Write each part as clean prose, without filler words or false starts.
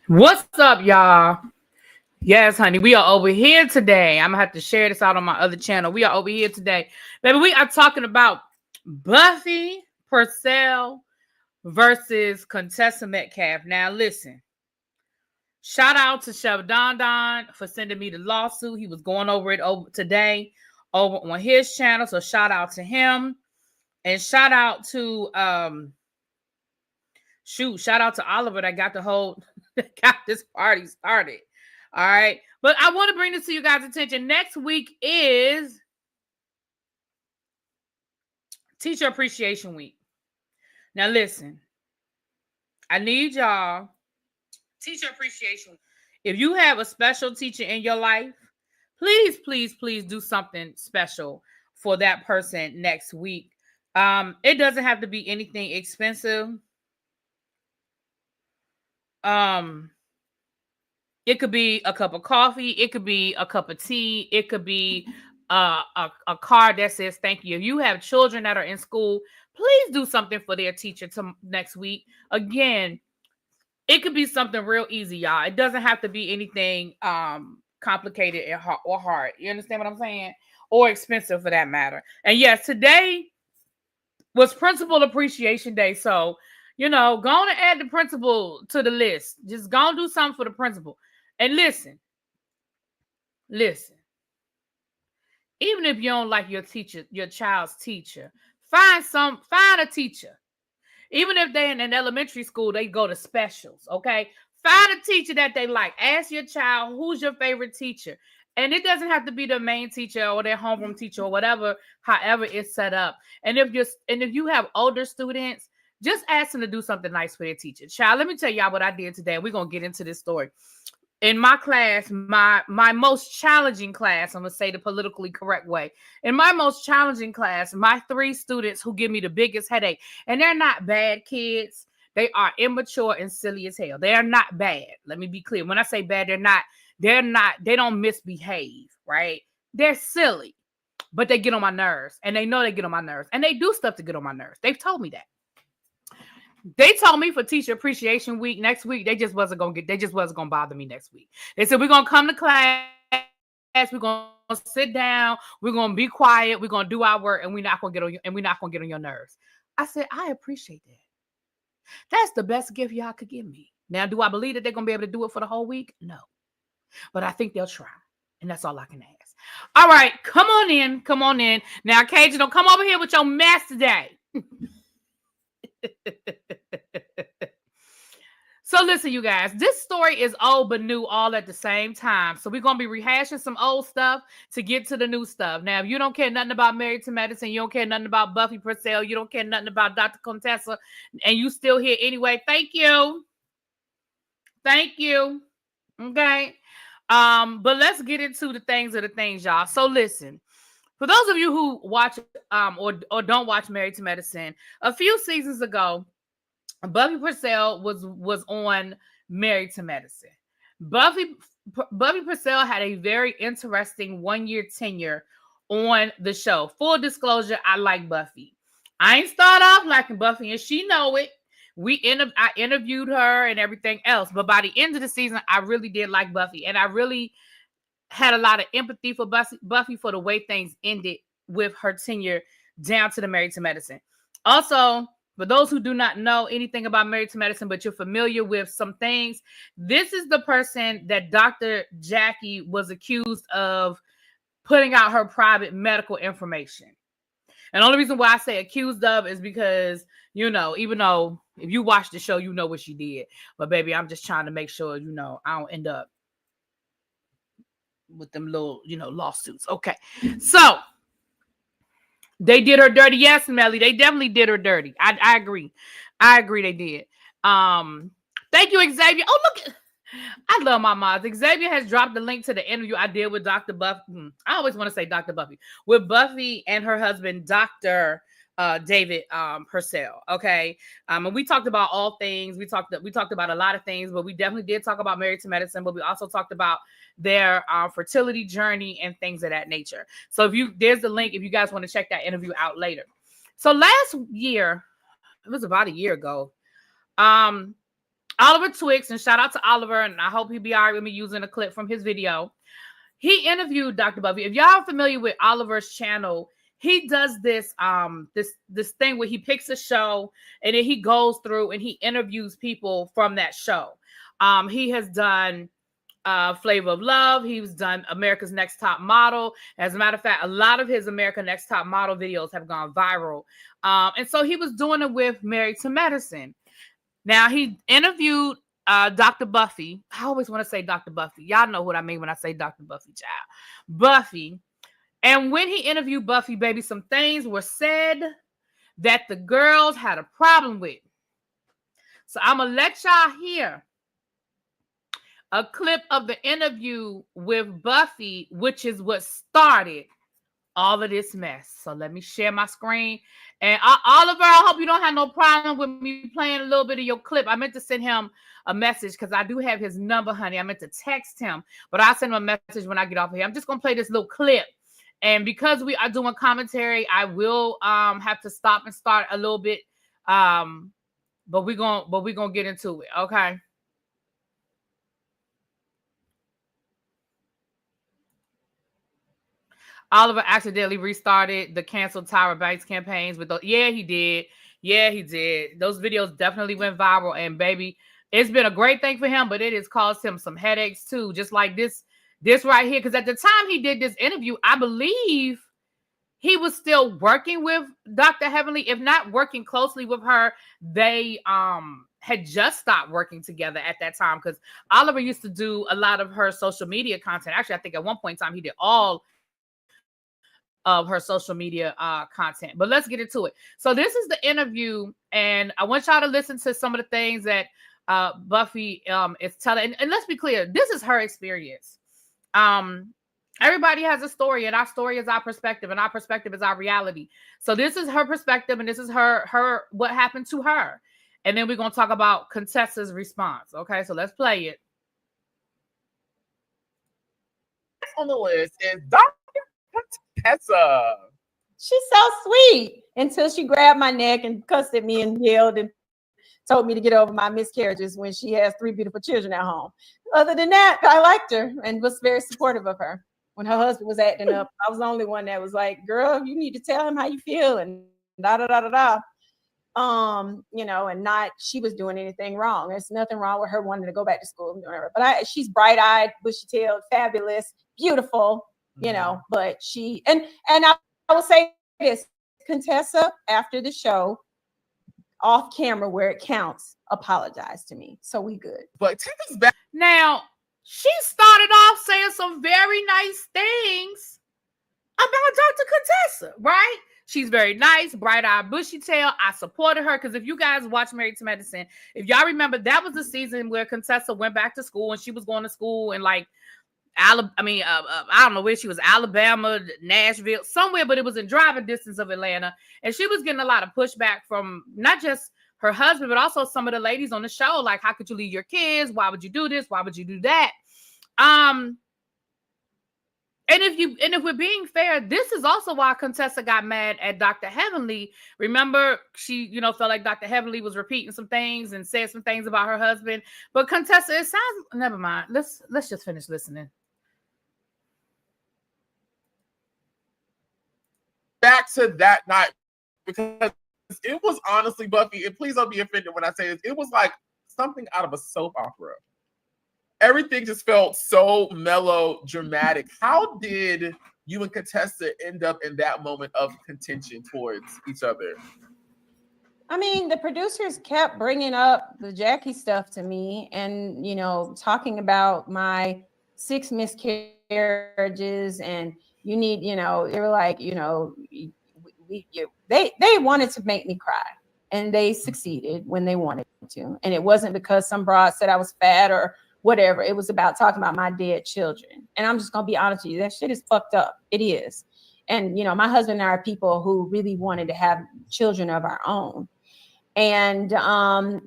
What's up, y'all? Yes, honey, we are over here today. I'm gonna have to share this out on my other channel. We are over here today, baby. We are talking about Buffy Purcell versus Contessa Metcalf. Now, listen. Shout out to Chef Don Don for sending me the lawsuit. He was going over it over today over on his channel. So shout out to him, and shout out to shout out to Oliver that got the whole got this party started. All right. But I want to bring this to you guys' attention. Next week is Teacher Appreciation Week. Now listen, I need y'all. Teacher Appreciation Week. If you have a special teacher in your life, please, please, please do something special for that person next week. It doesn't have to be anything expensive. It could be a cup of coffee. It could be a cup of tea. It could be a card that says thank you. If you have children that are in school, please do something for their teacher next week. Again, it could be something real easy, y'all. It doesn't have to be anything complicated or hard. You understand what I'm saying? Or expensive for that matter. And yes, today was Principal Appreciation Day. So, go on and add the principal to the list. Just go and do something for the principal. And listen. Even if you don't like your teacher, your child's teacher, find a teacher. Even if they're in an elementary school, they go to specials, okay? Find a teacher that they like. Ask your child, who's your favorite teacher? And it doesn't have to be the main teacher or their homeroom teacher or whatever, however it's set up. And if you have older students, just ask them to do something nice for their teacher. Child, let me tell y'all what I did today. We're going to get into this story. In my class, my most challenging class, I'm going to say the politically correct way. In my most challenging class, my 3 students who give me the biggest headache, and they're not bad kids. They are immature and silly as hell. They are not bad. Let me be clear. When I say bad, they don't misbehave, right? They're silly, but they get on my nerves, and they know they get on my nerves, and they do stuff to get on my nerves. They've told me that. They told me for Teacher Appreciation Week next week, they just wasn't gonna bother me next week. They said, we're gonna come to class, we're gonna sit down, we're gonna be quiet, we're gonna do our work, and we're not gonna get on your nerves. I said, I appreciate that. That's the best gift y'all could give me. Now, do I believe that they're gonna be able to do it for the whole week? No. But I think they'll try. And that's all I can ask. All right, come on in. Now, Cajun, don't come over here with your mess today. So listen, you guys, this story is old but new all at the same time. So we're going to be rehashing some old stuff to get to the new stuff. Now, if you don't care nothing about Married to Medicine, you don't care nothing about Buffy Purcell, you don't care nothing about Dr. Contessa, and you still here anyway, thank you. Okay. But let's get into the things, y'all. So listen. For those of you who watch or don't watch Married to Medicine, a few seasons ago, Buffy Purcell was on Married to Medicine. Buffy Purcell had a very interesting 1-year tenure on the show. Full disclosure, I like Buffy. I ain't start off liking Buffy, and she know it. I interviewed her and everything else, but by the end of the season, I really did like Buffy, and I really had a lot of empathy for Buffy for the way things ended with her tenure down to the Married to Medicine. Also, for those who do not know anything about Married to Medicine, but you're familiar with some things, this is the person that Dr. Jackie was accused of putting out her private medical information. And the only reason why I say accused of is because, even though if you watch the show, you know what she did. But baby, I'm just trying to make sure, I don't end up with them little, lawsuits. Okay. So they did her dirty. Yes, Melly. They definitely did her dirty. I agree. They did. Thank you, Xavier. Oh, look. I love my moms. Xavier has dropped the link to the interview I did with Dr. Buffy. I always want to say Dr. Buffy. With Buffy and her husband, Dr. David Purcell. Okay. And we talked about all things. We talked about a lot of things, but we definitely did talk about Married to Medicine, but we also talked about their fertility journey and things of that nature. So there's the link if you guys want to check that interview out later. So last year, it was about a year ago, Oliver Twixt, and shout out to Oliver, and I hope he'll be all right with me using a clip from his video. He interviewed Dr. Buffy. If y'all are familiar with Oliver's channel, he does this this thing where he picks a show and then he goes through and he interviews people from that show. He has done Flavor of Love. He's done America's Next Top Model. As a matter of fact, a lot of his America Next Top Model videos have gone viral. And so he was doing it with Married to Medicine. Now he interviewed Dr. Buffy. I always want to say Dr. Buffy. Y'all know what I mean when I say Dr. Buffy, child. Buffy. And when he interviewed Buffy, baby, some things were said that the girls had a problem with. So I'm going to let y'all hear a clip of the interview with Buffy, which is what started all of this mess. So let me share my screen. And Oliver, I hope you don't have no problem with me playing a little bit of your clip. I meant to send him a message because I do have his number, honey. I meant to text him, but I'll send him a message when I get off of here. I'm just going to play this little clip. And because we are doing commentary, I will have to stop and start a little bit. But we're gonna get into it, okay? Oliver accidentally restarted the canceled Tyra Banks campaigns with those. Yeah, he did. Yeah, he did. Those videos definitely went viral, and baby, it's been a great thing for him, but it has caused him some headaches too. Just like this right here, because at the time he did this interview, I believe he was still working with Dr. Heavenly, if not working closely with her. They had just stopped working together at that time, because Oliver used to do a lot of her social media content. Actually, I think at one point in time he did all of her social media content. But let's get into it. So this is the interview, and I want y'all to listen to some of the things that Buffy is telling. And let's be clear, this is her experience. Everybody has a story, and our story is our perspective, and our perspective is our reality. So this is her perspective, and this is her what happened to her. And then we're going to talk about Contessa's response. Okay, so let's play it. On the list is Dr. Contessa. She's so sweet until she grabbed my neck and cussed at me and yelled and told me to get over my miscarriages when she has 3 beautiful children at home. Other than that, I liked her and was very supportive of her. When her husband was acting up, I was the only one that was like, girl, you need to tell him how you feel and da-da-da-da-da. You know, and not she was doing anything wrong. There's nothing wrong with her wanting to go back to school and doing whatever. But she's bright-eyed, bushy-tailed, fabulous, beautiful, you know, but she and I will say this, Contessa, after the show, off camera where it counts, apologized to me. So we good. But take us back. Now, she started off saying some very nice things about Dr. Contessa, right? She's very nice, bright-eyed, bushy-tailed. I supported her because if you guys watch Married to Medicine, if y'all remember, that was the season where Contessa went back to school, and she was going to school in like I don't know where she was, Alabama, Nashville, somewhere, but it was in driving distance of Atlanta. And she was getting a lot of pushback from not just her husband, but also some of the ladies on the show. Like, how could you leave your kids? Why would you do this? Why would you do that? And if we're being fair, this is also why Contessa got mad at Dr. Heavenly. Remember, she, felt like Dr. Heavenly was repeating some things and said some things about her husband. But Contessa, it sounds, never mind. Let's just finish listening. Back to that night, because it was honestly, Buffy, and please don't be offended when I say this, it was like something out of a soap opera. Everything just felt so mellow, dramatic. How did you and Contessa end up in that moment of contention towards each other? I mean, the producers kept bringing up the Jackie stuff to me and, talking about my 6 miscarriages and you need, they were like, they wanted to make me cry and they succeeded when they wanted to. And it wasn't because some broad said I was fat or whatever. It was about talking about my dead children. And I'm just going to be honest with you. That shit is fucked up. It is. And, my husband and I are people who really wanted to have children of our own. And, I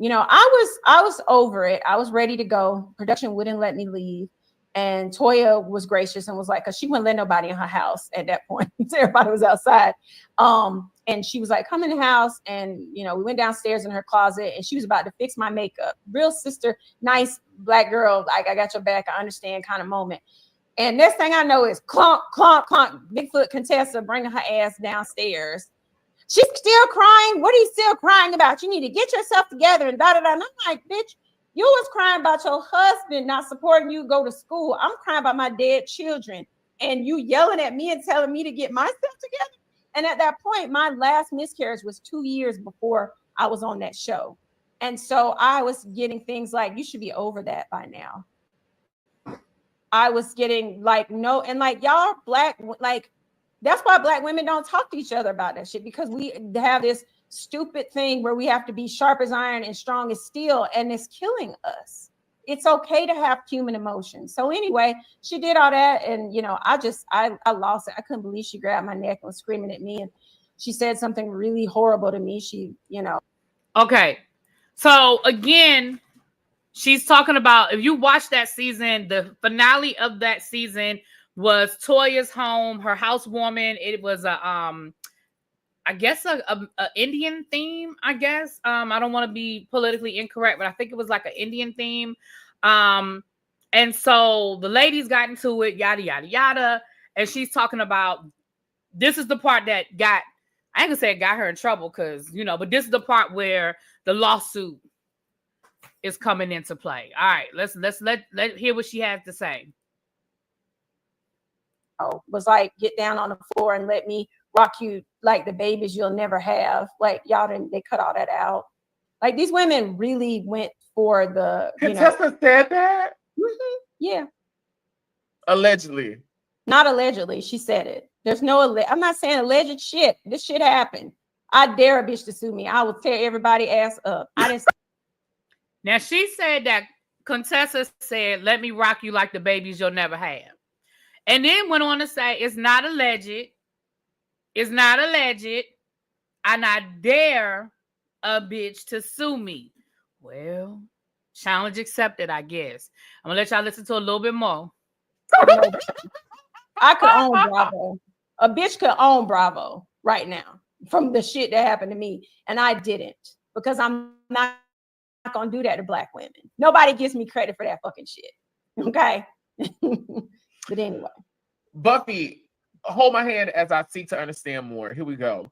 was over it. I was ready to go. Production wouldn't let me leave. And Toya was gracious and was like, because she wouldn't let nobody in her house at that point. Everybody was outside. And she was like, come in the house. And, you know, we went downstairs in her closet and she was about to fix my makeup. Real sister, nice black girl. Like, I got your back. I understand kind of moment. And next thing I know is clunk, clunk, clunk. Bigfoot Contessa bringing her ass downstairs. She's still crying. What are you still crying about? You need to get yourself together and da-da-da. And I'm like, bitch, you was crying about your husband not supporting you go to school. I'm crying about my dead children. And you yelling at me and telling me to get myself together. And at that point, my last miscarriage was 2 years before I was on that show. And so I was getting things like, you should be over that by now. I was getting like, no, and like y'all black, like, that's why black women don't talk to each other about that shit, because we have this stupid thing where we have to be sharp as iron and strong as steel, and it's killing us. It's okay to have human emotions. So anyway, she did all that, and you know, I lost it. I couldn't believe she grabbed my neck and was screaming at me, and she said something really horrible to me. She, you know. Okay, so again, she's talking about, if you watch that season, the finale of that season was Toya's home, her housewarming. It was I guess a Indian theme, I guess. I don't want to be politically incorrect, but I think it was like an Indian theme. And so the ladies got into it, yada, yada, yada. And she's talking about, this is the part that got, I ain't gonna say it got her in trouble, because, you know, but this is the part where the lawsuit is coming into play. All right, let's let hear what she has to say. Was like, get down on the floor and let me rock you like the babies you'll never have. Like, y'all didn't, they cut all that out. Like, these women really went for the, you know. Contessa said that? Mm-hmm, yeah. Allegedly. Not allegedly. She said it. There's no, I'm not saying alleged shit. This shit happened. I dare a bitch to sue me. I will tear everybody ass up. I didn't. Now, she said that Contessa said, let me rock you like the babies you'll never have. And then went on to say, it's not alleged. It's not alleged. I not dare a bitch to sue me. Well, challenge accepted, I guess. I'm going to let y'all listen to a little bit more. I could own Bravo. A bitch could own Bravo right now from the shit that happened to me. And I didn't, because I'm not going to do that to black women. Nobody gives me credit for that fucking shit. Okay? But anyway. Buffy, hold my hand as I seek to understand more. Here we go.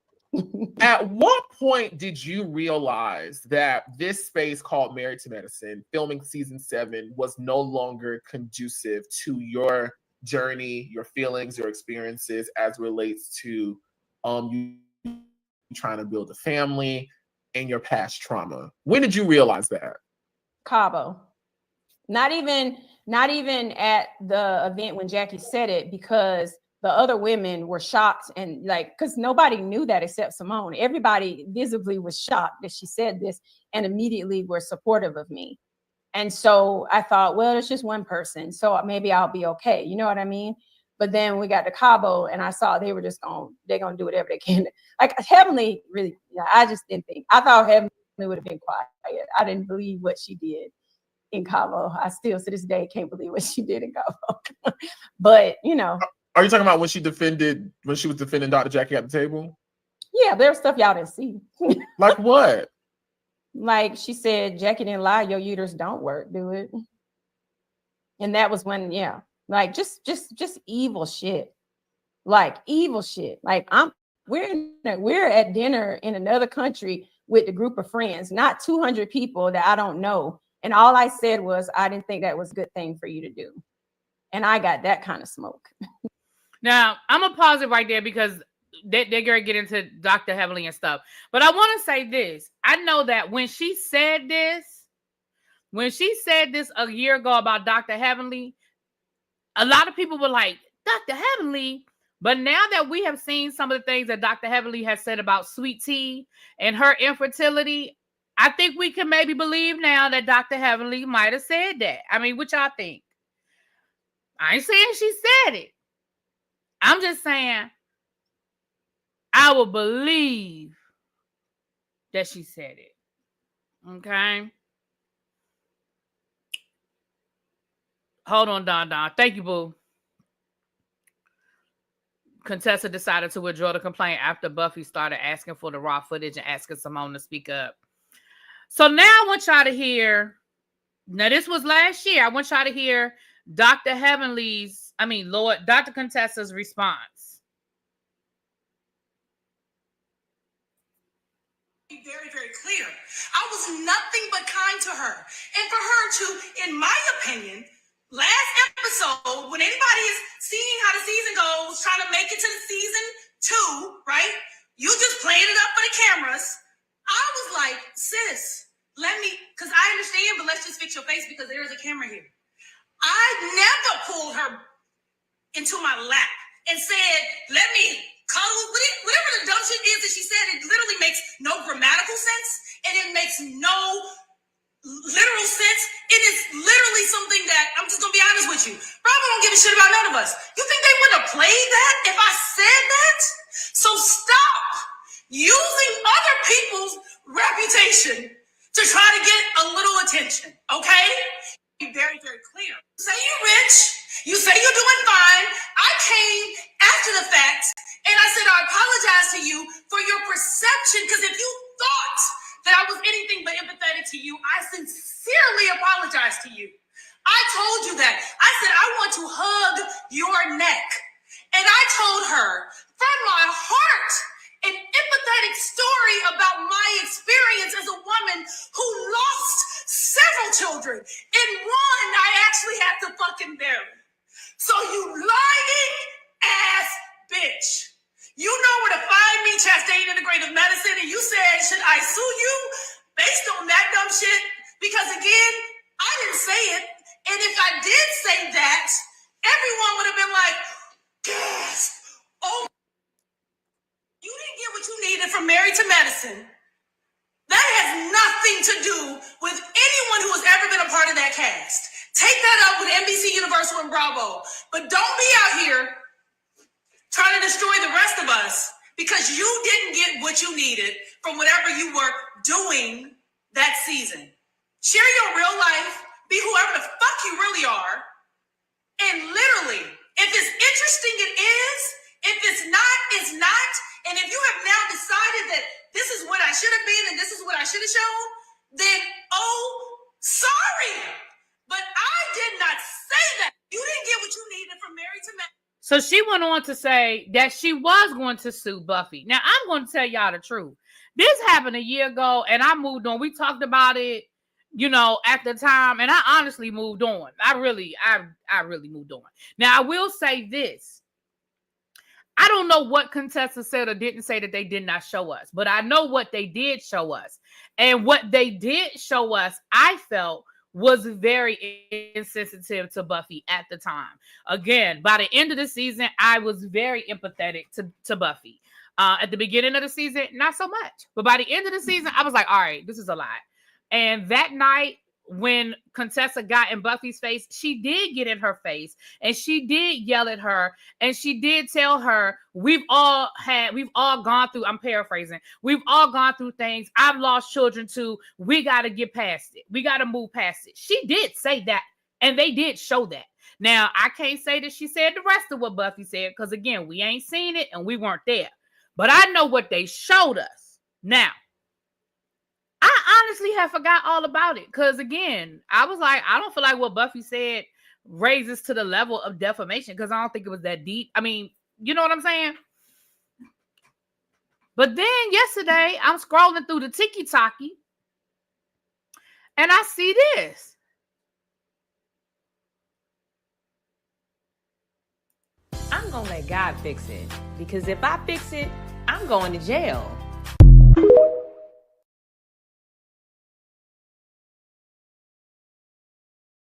At what point did you realize that this space called Married to Medicine, filming season 7, was no longer conducive to your journey, your feelings, your experiences as relates to you trying to build a family and your past trauma? When did you realize that? Cabo. Not even at the event when Jackie said it, because the other women were shocked, and like, because nobody knew that except Simone. Everybody visibly was shocked that she said this, and immediately were supportive of me. And so I thought, well, it's just one person, so maybe I'll be okay. You know what I mean? But then we got to Cabo, and I saw they were just they're gonna do whatever they can. Like, Heavenly, really, I just didn't think. I thought Heavenly would have been quiet. I didn't believe what she did in Cabo. I still to this day can't believe what she did in Cabo. But you know. Are you talking about when she was defending Dr. Jackie at the table? Yeah, there's stuff y'all didn't see. Like what? Like, she said, Jackie didn't lie, your uterus don't work, do it. And that was when, yeah, like just evil shit. Like evil shit. Like, we're at dinner in another country with a group of friends, not 200 people that I don't know. And all I said was, I didn't think that was a good thing for you to do. And I got that kind of smoke. Now, I'm going to pause it right there, because they're going to get into Dr. Heavenly and stuff. But I want to say this. I know that when she said this a year ago about Dr. Heavenly, a lot of people were like, Dr. Heavenly. But now that we have seen some of the things that Dr. Heavenly has said about Sweet Tea and her infertility, I think we can maybe believe now that Dr. Heavenly might have said that. I mean, what y'all think? I ain't saying she said it. I'm just saying I will believe that she said it. Okay? Hold on, Don. Thank you, boo. Contessa decided to withdraw the complaint after Buffy started asking for the raw footage and asking Simone to speak up. So now I want y'all to hear. Now this was last year. I want y'all to hear Dr. Dr. Contessa's response. Be very, very clear. I was nothing but kind to her. And for her to, in my opinion, last episode, when anybody is seeing how the season goes, trying to make it to the season 2, right? You just playing it up for the cameras. I was like, sis, because I understand, but let's just fix your face because there is a camera here. I never pulled her into my lap and said, let me cuddle with it. Whatever the dumb shit is that she said, it literally makes no grammatical sense and it makes no literal sense. It is literally something that, I'm just gonna be honest with you, Bravo don't give a shit about none of us. You think they wouldn't have played that if I said that? So stop using other people's reputation to try to get a little attention, okay? Be very, very clear. You say you're rich, you say you're doing fine. I came after the fact and I said, I apologize to you for your perception, because if you thought that I was anything but empathetic to you, I sincerely apologize to you. I told you that. I said, I want to hug your neck. And I told her from my heart an empathetic story about my experience as a woman who lost several children. And one I actually had to fucking bury. So you lying ass bitch. You know where to find me, Chastain Integrative Medicine, and you said, should I sue you based on that dumb shit? Because again, I didn't say it. And if I did say that, everyone would have been like, gasp. Oh, you didn't get what you needed from Married to Medicine. That has nothing to do with anyone who has ever been a part of that cast. Take that up with NBC Universal and Bravo. But don't be out here trying to destroy the rest of us because you didn't get what you needed from whatever you were doing that season. Share your real life. Be whoever the fuck you really are. And literally, if it's interesting, it is. If it's not, it's not. And if you have now decided that this is what I should have been and this is what I should have shown, then, oh, sorry. But I did not say that. You didn't get what you needed from Married to Medicine. So she went on to say that she was going to sue Buffy. Now, I'm going to tell y'all the truth. This happened a year ago, and I moved on. We talked about it, at the time, and I honestly moved on. I really moved on. Now, I will say this. I don't know what Contessa said or didn't say that they did not show us, but I know what they did show us. And what they did show us, I felt, was very insensitive to Buffy at the time. Again, by the end of the season, I was very empathetic to Buffy. At the beginning of the season, not so much. But by the end of the season, I was like, all right, this is a lot. And that night, when Contessa got in Buffy's face, she did get in her face and she did yell at her and she did tell her, we've all gone through, I'm paraphrasing, we've all gone through things. I've lost children too. We got to get past it. We got to move past it. She did say that and they did show that. Now, I can't say that she said the rest of what Buffy said because again, we ain't seen it and we weren't there. But I know what they showed us. Now, I honestly have forgot all about it because, again, I was like, I don't feel like what Buffy said raises to the level of defamation because I don't think it was that deep. I mean, you know what I'm saying? But then yesterday, I'm scrolling through the Tiki-Taki and I see this. I'm going to let God fix it because if I fix it, I'm going to jail.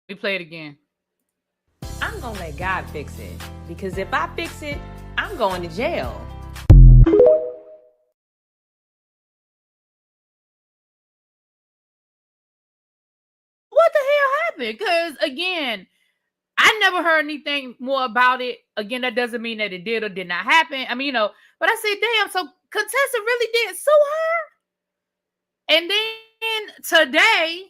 We play it again. I'm going to let God fix it because if I fix it, I'm going to jail. What the hell happened? Because again, I never heard anything more about it. Again, that doesn't mean that it did or did not happen. I mean, but I said, damn, so Contessa really did sue her? And then today,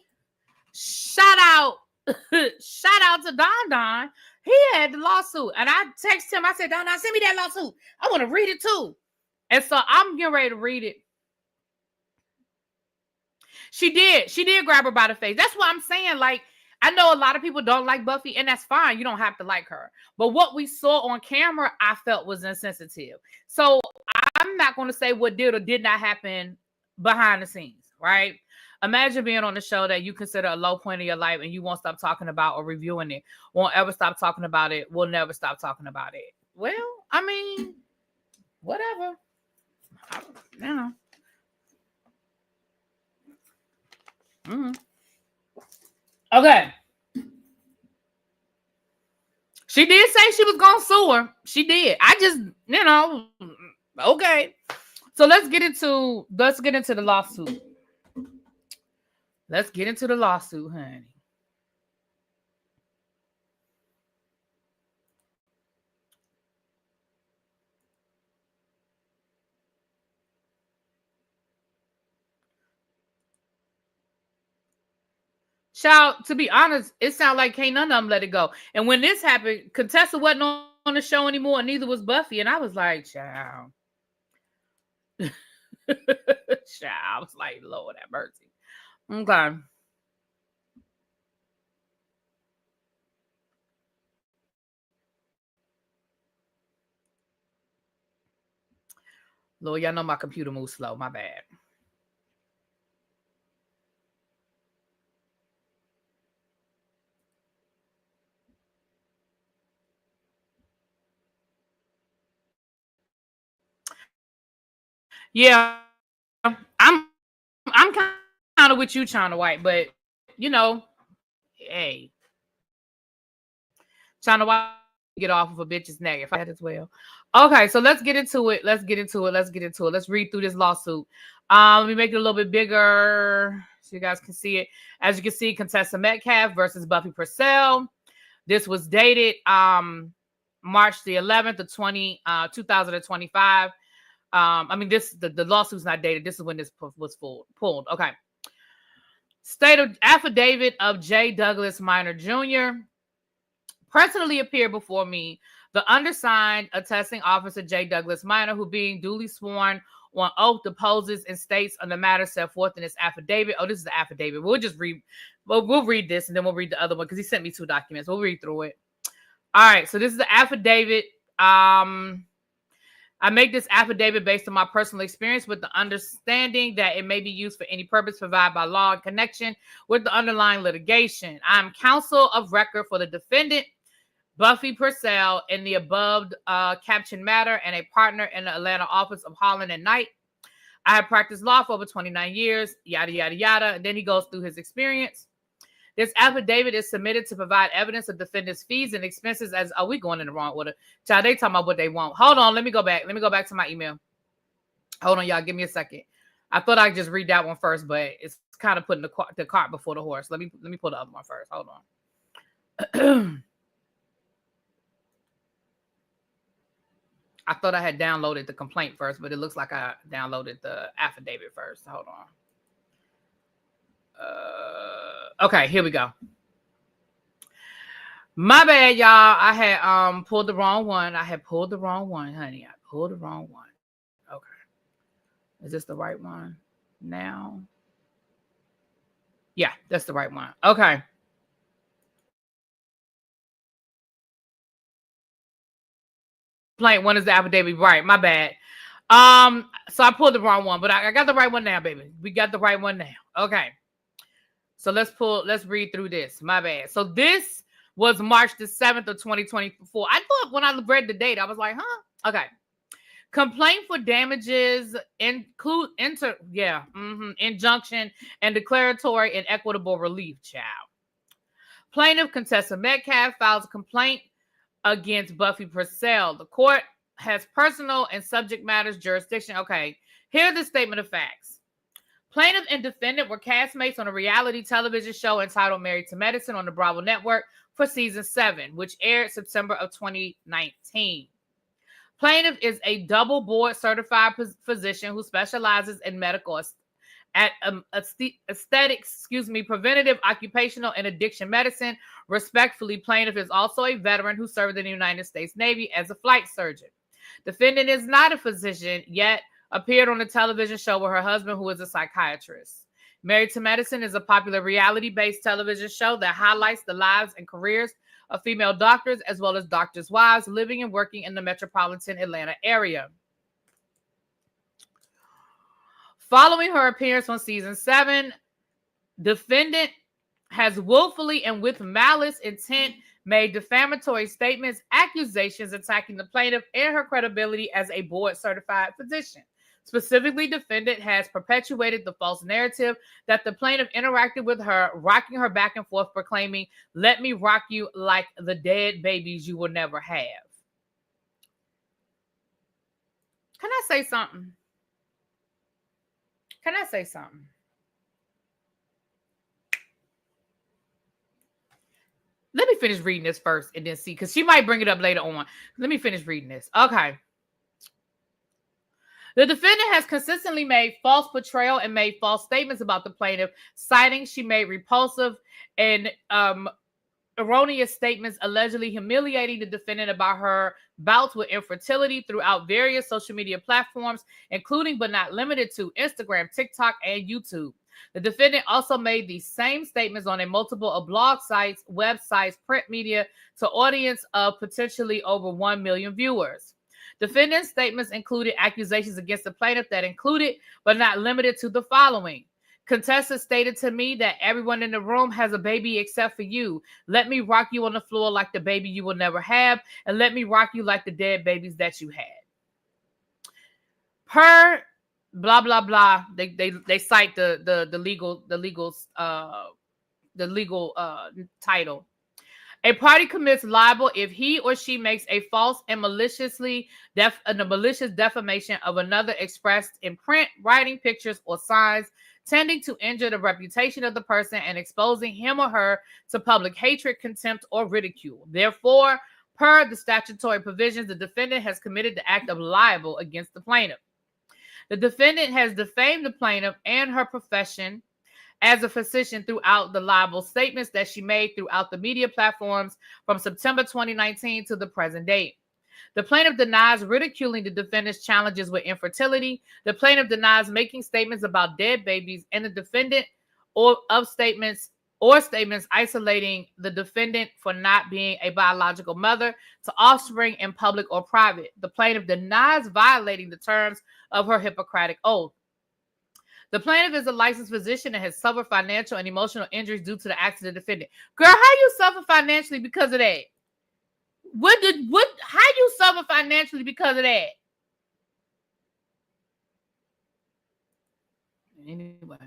shout out shout out to Don Don. He had the lawsuit. And I texted him. I said, Don Don, send me that lawsuit. I want to read it too. And so I'm getting ready to read it. She did grab her by the face. That's what I'm saying. Like, I know a lot of people don't like Buffy, and that's fine. You don't have to like her. But what we saw on camera, I felt was insensitive. So I'm not going to say what did or did not happen behind the scenes, right? Imagine being on a show that you consider a low point of your life and you won't stop talking about or reviewing it. Won't ever stop talking about it. Will never stop talking about it. Well, I mean, whatever. You know. Okay. She did say she was gonna sue her. She did. I just, okay. So let's get into the lawsuit. Let's get into the lawsuit, honey. Child, to be honest, it sounded like can't none of them let it go. And when this happened, Contessa wasn't on the show anymore, and neither was Buffy. And I was like, child. I was like, Lord have mercy. Okay. Lord, y'all know my computer moves slow. My bad. Yeah, I'm kind of with you, China White, but hey, China White get off of a bitch's neck if I had as well. Okay, so let's get into it. Let's read through this lawsuit. Let me make it a little bit bigger so you guys can see it. As you can see, Contessa Metcalf versus Buffy Purcell. This was dated March the 11th of 2025. The lawsuit's not dated. This is when this was pulled. Okay. State of affidavit of J. Douglas Minor Jr. personally appeared before me, the undersigned attesting officer J. Douglas Minor, who being duly sworn on oath deposes and states on the matter set forth in this affidavit. Oh, this is the affidavit. We'll read this and then we'll read the other one because he sent me 2 documents. We'll read through it. All right. So this is the affidavit. I make this affidavit based on my personal experience with the understanding that it may be used for any purpose provided by law in connection with the underlying litigation. I'm counsel of record for the defendant, Buffy Purcell, in the above captioned matter and a partner in the Atlanta office of Holland and Knight. I have practiced law for over 29 years, yada, yada, yada. And then he goes through his experience. This affidavit is submitted to provide evidence of defendant's fees and expenses as, we going in the wrong order. Child, they talking about what they want. Hold on. Let me go back. Let me go back to my email. Hold on, y'all. Give me a second. I thought I'd just read that one first, but it's kind of putting the cart before the horse. Let me pull the other one first. Hold on. I thought I had downloaded the complaint first, but it looks like I downloaded the affidavit first. Hold on. Okay, here we go. My bad, y'all. I had pulled the wrong one. I had pulled the wrong one, honey. I pulled the wrong one. Okay. Is this the right one now? Yeah, that's the right one. Okay. Complaint one is the affidavit. Right, my bad. So I pulled the wrong one, but I got the right one now, baby. We got the right one now. Okay. So let's read through this. My bad. So this was March the 7th of 2024. I thought when I read the date, I was like, huh? Okay. Complaint for damages include injunction and declaratory and equitable relief, child. Plaintiff Contessa Metcalf files a complaint against Buffy Purcell. The court has personal and subject matters jurisdiction. Okay. Here's the statement of facts. Plaintiff and defendant were castmates on a reality television show entitled Married to Medicine on the Bravo Network for season 7, which aired September of 2019. Plaintiff is a double board certified physician who specializes in medical aesthetics, preventative, occupational, and addiction medicine. Respectfully, plaintiff is also a veteran who served in the United States Navy as a flight surgeon. Defendant is not a physician, yet appeared on a television show with her husband, who is a psychiatrist. Married to Medicine is a popular reality-based television show that highlights the lives and careers of female doctors, as well as doctors' wives living and working in the metropolitan Atlanta area. Following her appearance on season 7, defendant has willfully and with malice intent made defamatory statements, accusations attacking the plaintiff and her credibility as a board-certified physician. Specifically, defendant has perpetuated the false narrative that the plaintiff interacted with her, rocking her back and forth, proclaiming, "Let me rock you like the dead babies you will never have." Can I say something? Can I say something? Let me finish reading this first and then see, because she might bring it up later on. Let me finish reading this. Okay. The defendant has consistently made false portrayal and made false statements about the plaintiff, citing she made repulsive and erroneous statements allegedly humiliating the defendant about her bouts with infertility throughout various social media platforms, including but not limited to Instagram, TikTok, and YouTube. The defendant also made these same statements on a multiple of blog sites, websites, print media to audience of potentially over 1 million viewers. Defendant's statements included accusations against the plaintiff that included but not limited to the following. Contessa stated to me that everyone in the room has a baby except for you. Let me rock you on the floor like the baby you will never have, and let me rock you like the dead babies that you had. Per blah blah blah, they cite the legal title. A party commits libel if he or she makes a false and malicious defamation of another expressed in print, writing, pictures, or signs, tending to injure the reputation of the person and exposing him or her to public hatred, contempt, or ridicule. Therefore, per the statutory provisions, the defendant has committed the act of libel against the plaintiff. The defendant has defamed the plaintiff and her profession as a physician throughout the libel statements that she made throughout the media platforms from September 2019 to the present date. The plaintiff denies ridiculing the defendant's challenges with infertility. The plaintiff denies making statements about dead babies, and the defendant statements isolating the defendant for not being a biological mother to offspring in public or private. The plaintiff denies violating the terms of her Hippocratic oath. The plaintiff is a licensed physician and has suffered financial and emotional injuries due to the acts of the defendant. Girl, how you suffer financially because of that? How you suffer financially because of that? Anyway,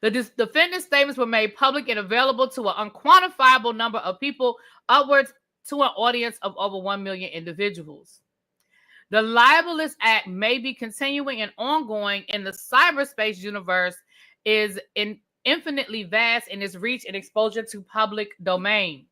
the defendant's statements were made public and available to an unquantifiable number of people, upwards to an audience of over 1 million individuals. The libelous act may be continuing and ongoing in the cyberspace universe, is infinitely vast in its reach and exposure to public domain.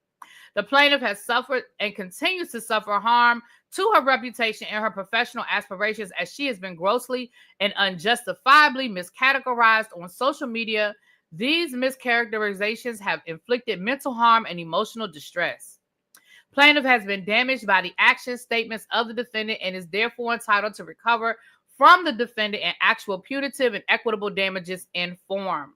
The plaintiff has suffered and continues to suffer harm to her reputation and her professional aspirations, as she has been grossly and unjustifiably miscategorized on social media. These mischaracterizations have inflicted mental harm and emotional distress. Plaintiff has been damaged by the actions, statements of the defendant, and is therefore entitled to recover from the defendant and actual punitive and equitable damages in form.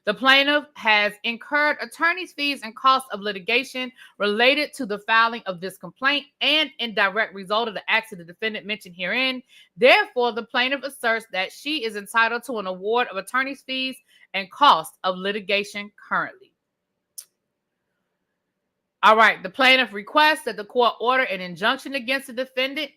The plaintiff has incurred attorney's fees and costs of litigation related to the filing of this complaint and in direct result of the acts of the defendant mentioned herein. Therefore, the plaintiff asserts that she is entitled to an award of attorney's fees and costs of litigation currently. All right, the plaintiff requests that the court order an injunction against the defendant,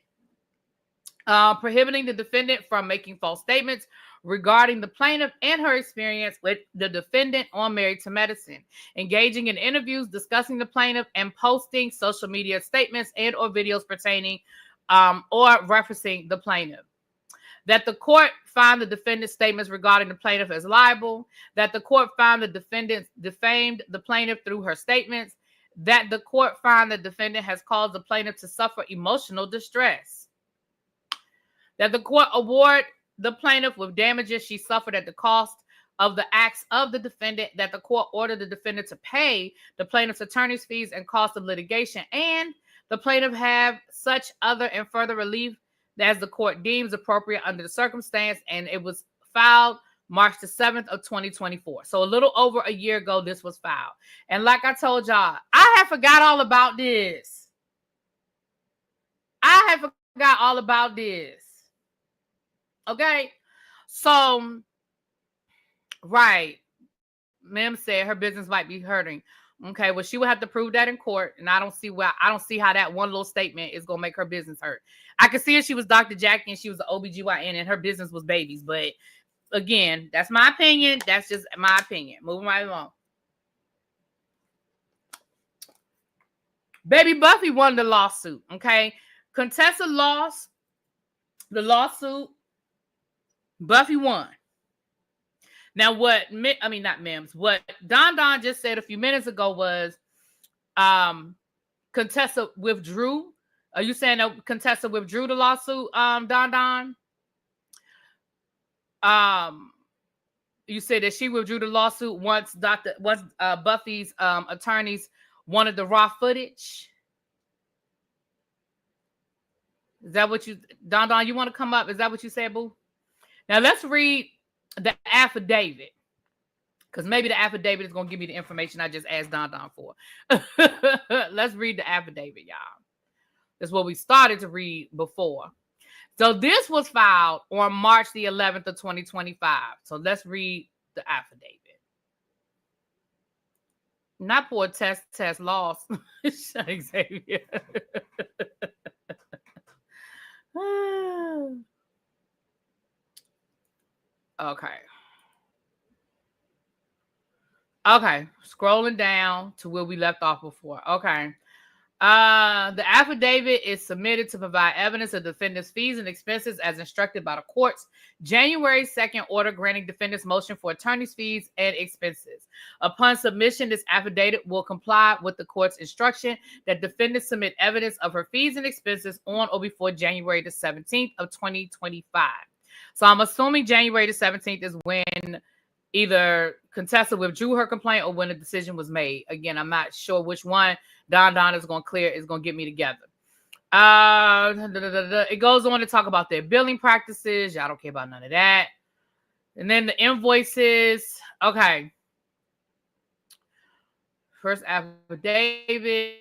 prohibiting the defendant from making false statements regarding the plaintiff and her experience with the defendant on Married to Medicine, engaging in interviews, discussing the plaintiff, and posting social media statements and or videos pertaining or referencing the plaintiff. That the court find the defendant's statements regarding the plaintiff as libel, that the court find the defendant defamed the plaintiff through her statements, that the court find the defendant has caused the plaintiff to suffer emotional distress, that the court award the plaintiff with damages she suffered at the cost of the acts of the defendant, that the court ordered the defendant to pay the plaintiff's attorney's fees and cost of litigation, and the plaintiff have such other and further relief as the court deems appropriate under the circumstance. And it was filed March the 7th of 2024. So a little over a year ago, this was filed. And like I told y'all, I had forgot all about this. Okay. So, right. Mem said her business might be hurting. Okay, well, she would have to prove that in court, and I don't see how that one little statement is gonna make her business hurt. I could see if she was Dr. Jackie and she was an OBGYN and her business was babies, but again, that's my opinion. That's just my opinion. Moving right along. Baby Buffy won the lawsuit. Okay, Contessa lost the lawsuit. Buffy won. Now, what Don just said a few minutes ago was Contessa withdrew. Are you saying that Contessa withdrew the lawsuit, Don? You said that she withdrew the lawsuit once Buffy's attorneys wanted the raw footage. Is that what you, Don, you want to come up? Is that what you said, boo? Now, let's read the affidavit, because maybe the affidavit is going to give me the information I just asked Don for. Let's read the affidavit, y'all. That's what we started to read before. So this was filed on March the 11th of 2025. So let's read the affidavit. Not poor test lost. Xavier. Okay. Scrolling down to where we left off before. Okay. The affidavit is submitted to provide evidence of defendant's fees and expenses as instructed by the court's January 2nd order granting defendant's motion for attorney's fees and expenses. Upon submission, this affidavit will comply with the court's instruction that defendants submit evidence of her fees and expenses on or before January the 17th of 2025. So I'm assuming January the 17th is when either Contessa withdrew her complaint or when the decision was made. Again, I'm not sure which one. Don is going to get me together. It goes on to talk about their billing practices. Y'all don't care about none of that. And then the invoices. Okay. First affidavit.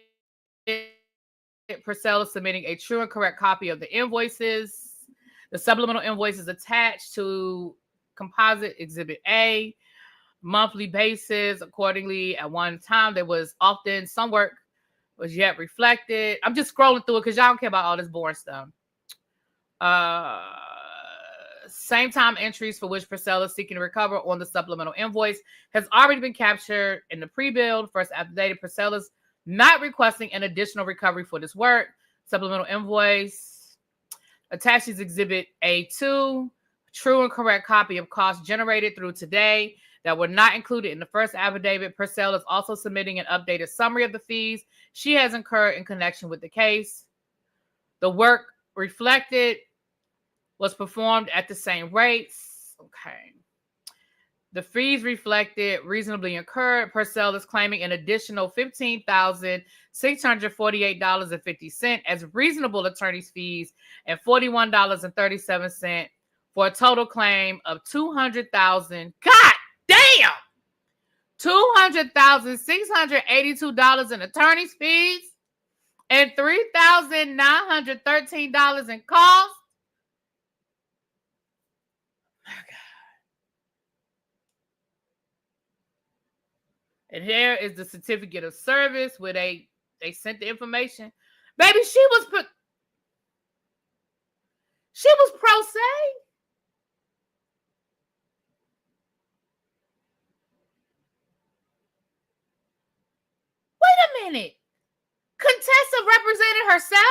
Purcell is submitting a true and correct copy of the invoices. The supplemental invoice is attached to composite exhibit A. Monthly basis. Accordingly, at one time, there was often some work was yet reflected. I'm just scrolling through it because y'all don't care about all this boring stuff. Same time entries for which Purcell is seeking to recover on the supplemental invoice has already been captured in the pre-billed. First affidavit, Purcell is not requesting an additional recovery for this work. Supplemental invoice attaches exhibit A2, true and correct copy of costs generated through today that were not included in the first affidavit. Purcell is also submitting an updated summary of the fees she has incurred in connection with the case. The work reflected was performed at the same rates. Okay. The fees reflected reasonably incurred. Purcell is claiming an additional $15,648.50 as reasonable attorney's fees and $41.37 for a total claim of $200,000. God damn! $200,682 in attorney's fees and $3,913 in costs. Oh, God. And here is the certificate of service where they sent the information. Baby, she was pro se. Wait a minute. Contessa represented herself?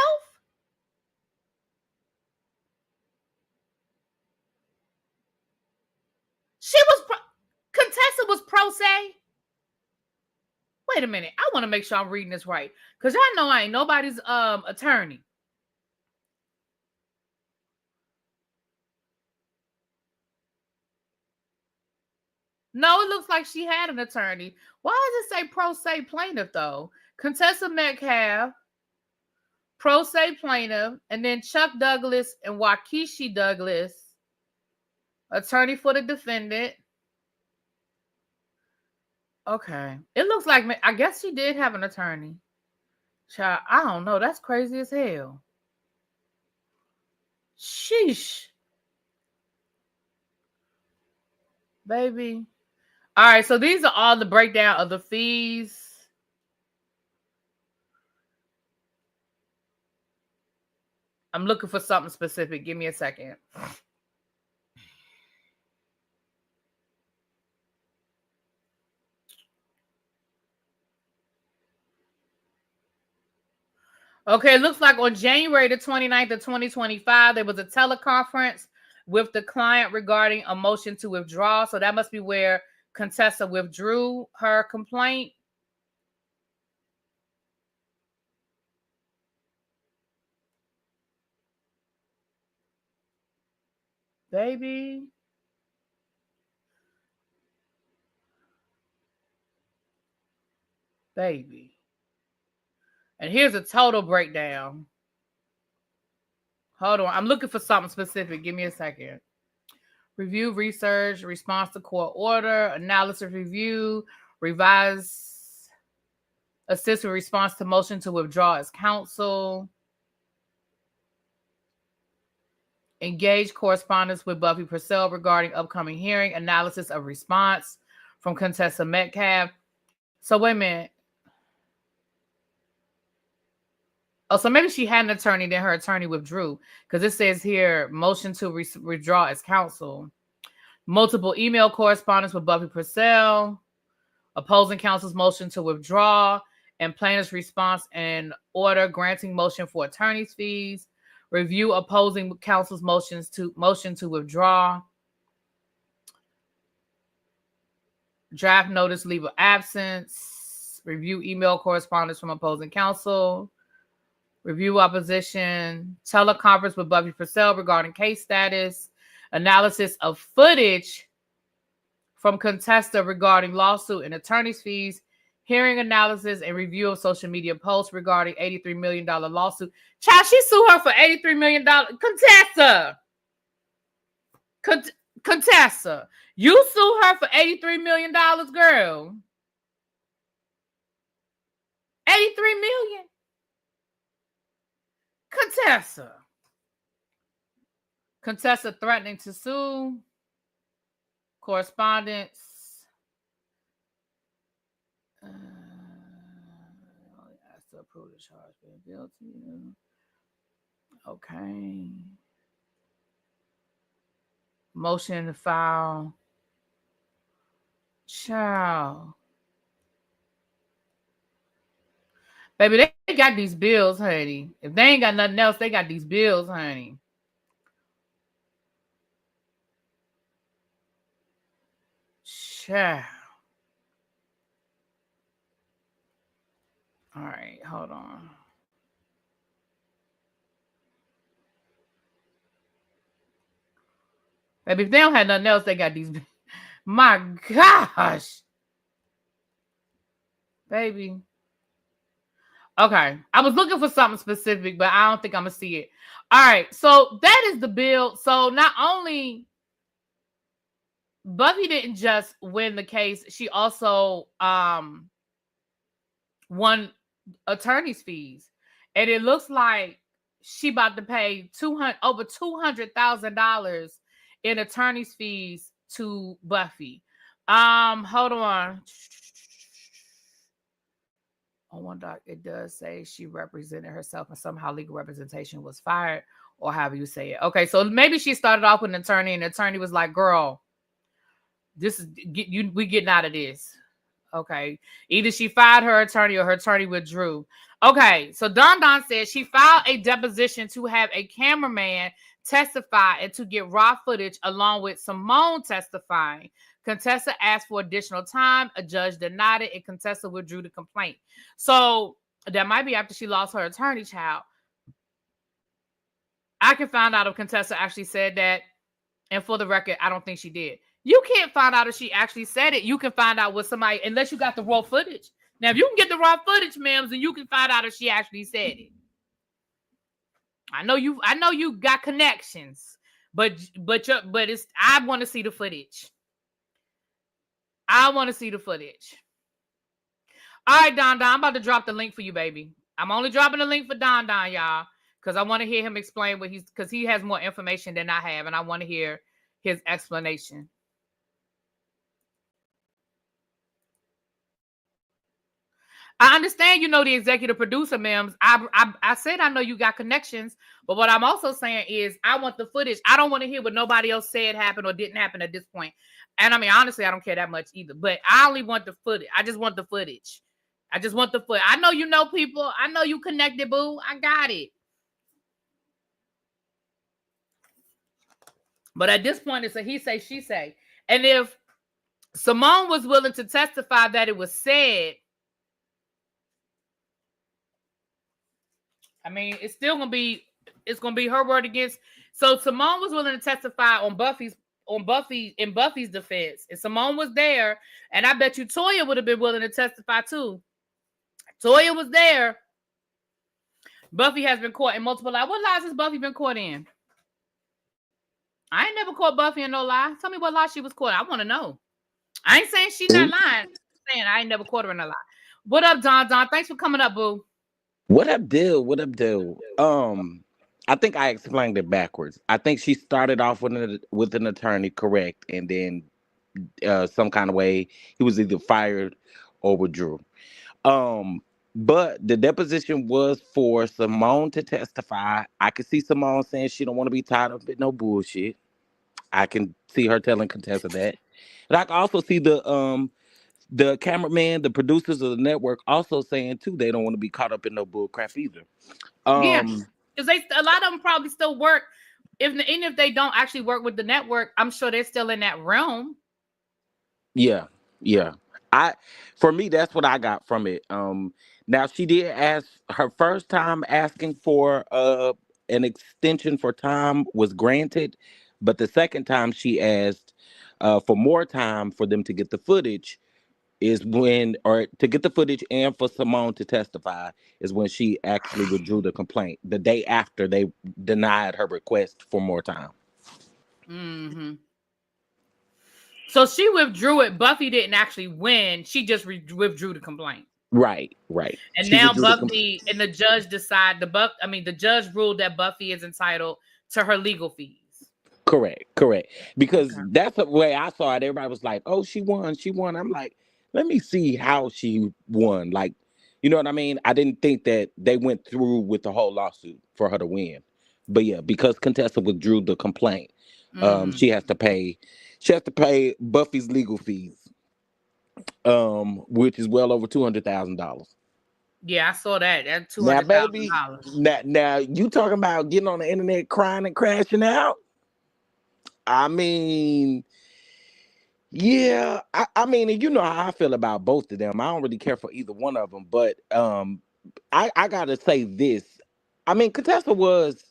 Contessa was pro se? Wait a minute. I want to make sure I'm reading this right. Because y'all know I ain't nobody's attorney. No, it looks like she had an attorney. Why does it say pro se plaintiff though? Contessa Metcalf, pro se plaintiff, and then Chuck Douglas and Wakishi Douglas, attorney for the defendant. Okay. It looks like, I guess she did have an attorney. Child, I don't know. That's crazy as hell. Sheesh. Baby. All right, so these are all the breakdown of the fees. I'm looking for something specific. Give me a second. Okay, it looks like on January the 29th of 2025, there was a teleconference with the client regarding a motion to withdraw. So that must be where Contessa withdrew her complaint. Baby. Baby. And here's a total breakdown. Hold on. I'm looking for something specific. Give me a second. Review, research, response to court order, analysis, review, revise, assist with response to motion to withdraw as counsel, engage correspondence with Buffy Pursell regarding upcoming hearing, analysis of response from Contessa Metcalf. So wait a minute. Oh, so maybe she had an attorney, then her attorney withdrew. Because it says here, motion to withdraw as counsel. Multiple email correspondence with Buffy Purcell. Opposing counsel's motion to withdraw. And plaintiff's response and order granting motion for attorney's fees. Review opposing counsel's motion to withdraw. Draft notice, leave of absence. Review email correspondence from opposing counsel. Review opposition, teleconference with Buffy Purcell regarding case status, analysis of footage from Contessa regarding lawsuit and attorney's fees, hearing analysis and review of social media posts regarding $83 million lawsuit. Child, she sued her for $83 million. Contessa! Contessa, you sued her for $83 million, girl. $83 million. Contessa threatening to sue. Correspondence. Has to approve the charge being guilty. Okay. Motion to file. Child. Baby, they got these bills, honey. If they ain't got nothing else, they got these bills, honey. Child. All right, hold on. Baby, if they don't have nothing else, they got these. My gosh. Baby. Okay. I was looking for something specific, but I don't think I'm going to see it. All right. So that is the bill. So not only Buffy didn't just win the case, she also won attorney's fees. And it looks like she about to pay over $200,000 in attorney's fees to Buffy. Hold on. On one doc, it does say she represented herself and somehow legal representation was fired, or however you say it. Okay, so maybe she started off with an attorney, and the attorney was like, "Girl, this is we getting out of this." Okay, either she fired her attorney or her attorney withdrew. Okay, so Don said she filed a deposition to have a cameraman testify and to get raw footage along with Simone testifying. Contessa asked for additional time. A judge denied it, and Contessa withdrew the complaint. So that might be after she lost her attorney, child. I can find out if Contessa actually said that. And for the record, I don't think she did. You can't find out if she actually said it. You can find out with somebody, unless you got the raw footage. Now, if you can get the raw footage, ma'am, then you can find out if she actually said it. I know you got connections, but it's. I want to see the footage. I want to see the footage. All right, Don, I'm about to drop the link for you, baby. I'm only dropping the link for Don, y'all, because I want to hear him explain because he has more information than I have, and I want to hear his explanation. I understand, the executive producer, ma'am. I said I know you got connections, but what I'm also saying is I want the footage. I don't want to hear what nobody else said happened or didn't happen at this point. And I mean, honestly, I don't care that much either. But I only want the footage. I just want the footage. I just want the footage. I know you know people. I know you connected, boo. I got it. But at this point, it's a he say, she say. And if Simone was willing to testify that it was said, I mean, it's gonna be her word against. So Simone was willing to testify in Buffy's defense. And Simone was there, and I bet you Toya would have been willing to testify too. Toya was there. Buffy has been caught in multiple lies. What lies has Buffy been caught in? I ain't never caught Buffy in no lie. Tell me what lie she was caught. I want to know. I ain't saying she's not lying. I'm saying I ain't never caught her in a lie. What up, Don? Thanks for coming up, boo. What up, dude? I think I explained it backwards. I think she started off with an attorney, correct, and then some kind of way he was either fired or withdrew. But the deposition was for Simone to testify. I could see Simone saying she don't want to be tied up with no bullshit. I can see her telling Contessa that, and I can also see the cameraman, the producers of the network also saying too they don't want to be caught up in no bullcrap either. Yeah, because a lot of them probably still work. Even if they don't actually work with the network, I'm sure they're still in that realm. Yeah. For me, that's what I got from it. Now she did ask her first time asking for an extension for time was granted, but the second time she asked for more time for them to get the footage or to get the footage and for Simone to testify is when she actually withdrew the complaint the day after they denied her request for more time. Mm-hmm. So she withdrew it. Buffy didn't actually win. She just withdrew the complaint. Right. And she now Buffy and the judge the judge ruled that Buffy is entitled to her legal fees. Correct. Because that's the way I saw it. Everybody was like, "Oh, she won." I'm like, let me see how she won. Like, you know what I mean? I didn't think that they went through with the whole lawsuit for her to win. But yeah, because Contessa withdrew the complaint, she has to pay Buffy's legal fees, which is well over $200,000. Yeah, I saw that. That's $200,000. Now you talking about getting on the internet crying and crashing out? I mean, yeah, I mean, you know how I feel about both of them. I don't really care for either one of them, but I gotta say this. I mean, Contessa was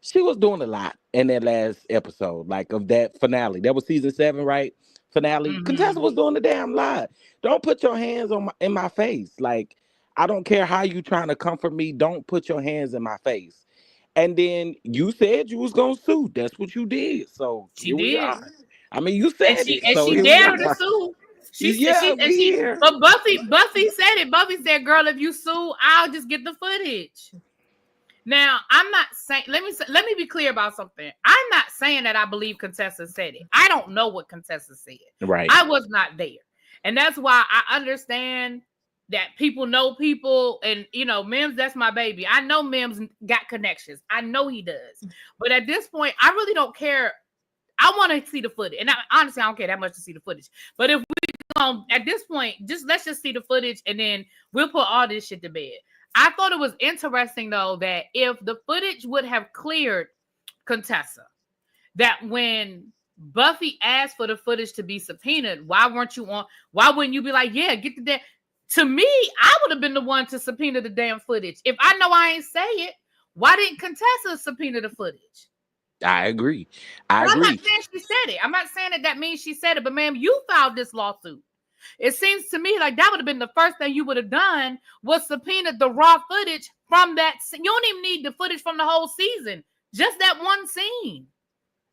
she was doing a lot in that last episode, like of that finale. That was season 7, right? Finale. Mm-hmm. Contessa was doing a damn lot. Don't put your hands in my face. Like, I don't care how you trying to comfort me. Don't put your hands in my face. And then you said you was gonna sue. That's what you did. So she did. I mean, you said it. And she dared her to sue. But Buffy said it. Buffy said, "Girl, if you sue, I'll just get the footage." Now, I'm not saying. Let me be clear about something. I'm not saying that I believe Contessa said it. I don't know what Contessa said. Right. I was not there, and that's why I understand that people know people, and Mims, that's my baby. I know Mims got connections. I know he does. But at this point, I really don't care. I want to see the footage. And honestly, I don't care that much to see the footage. But if we at this point, let's just see the footage and then we'll put all this shit to bed. I thought it was interesting though that if the footage would have cleared Contessa, that when Buffy asked for the footage to be subpoenaed, why wouldn't you be like, yeah, get the damn. To me, I would have been the one to subpoena the damn footage. If I know I ain't say it, why didn't Contessa subpoena the footage? I agree. I And I'm not agree. saying she said it. I'm not saying that means she said it, but ma'am, you filed this lawsuit. It seems to me like that would have been the first thing you would have done was subpoena the raw footage from that. You don't even need the footage from the whole season, just that one scene.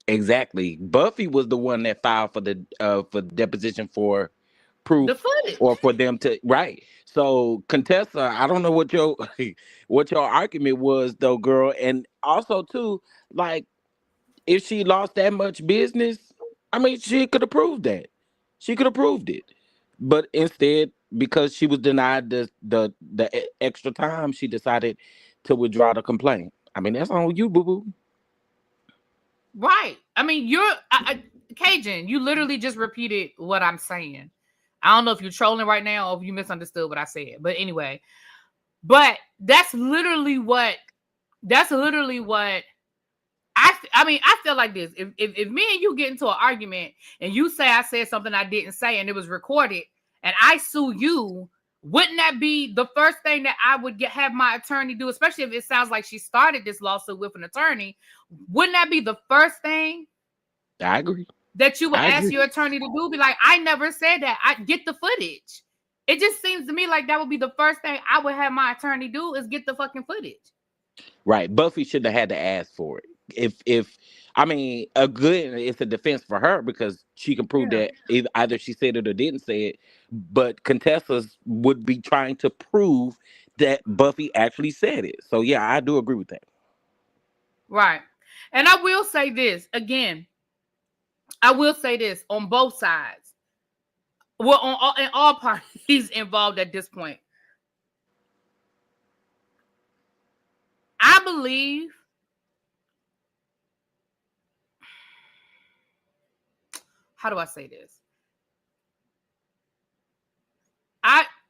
Exactly. Buffy was the one that filed for deposition for The proof footage. or for them to right. So Contessa, I don't know what your what your argument was though, girl. And also too, like if she lost that much business, I mean she could have proved that. She could have proved it. But instead, because she was denied the extra time, she decided to withdraw the complaint. I mean, that's on you, boo-boo. Right. I mean, Cajun, you literally just repeated what I'm saying. I don't know if you're trolling right now or if you misunderstood what I said. But anyway, but that's literally what I mean, I feel like this. If me and you get into an argument and you say I said something I didn't say and it was recorded and I sue you, wouldn't that be the first thing that I would have my attorney do, especially if it sounds like she started this lawsuit with an attorney? Wouldn't that be the first thing I agree. that you would I ask agree. your attorney to do? Be like, I never said that. I get the footage. It just seems to me like that would be the first thing I would have my attorney do is get the fucking footage. Right. Buffy shouldn't have had to ask for it. If I mean it's a defense for her because she can prove Yeah. that either she said it or didn't say it, but Contessa's would be trying to prove that Buffy actually said it. So yeah, I do agree with that. Right. And I will say this again. I will say this on both sides. Well, in all parties involved at this point. I believe how do I say this?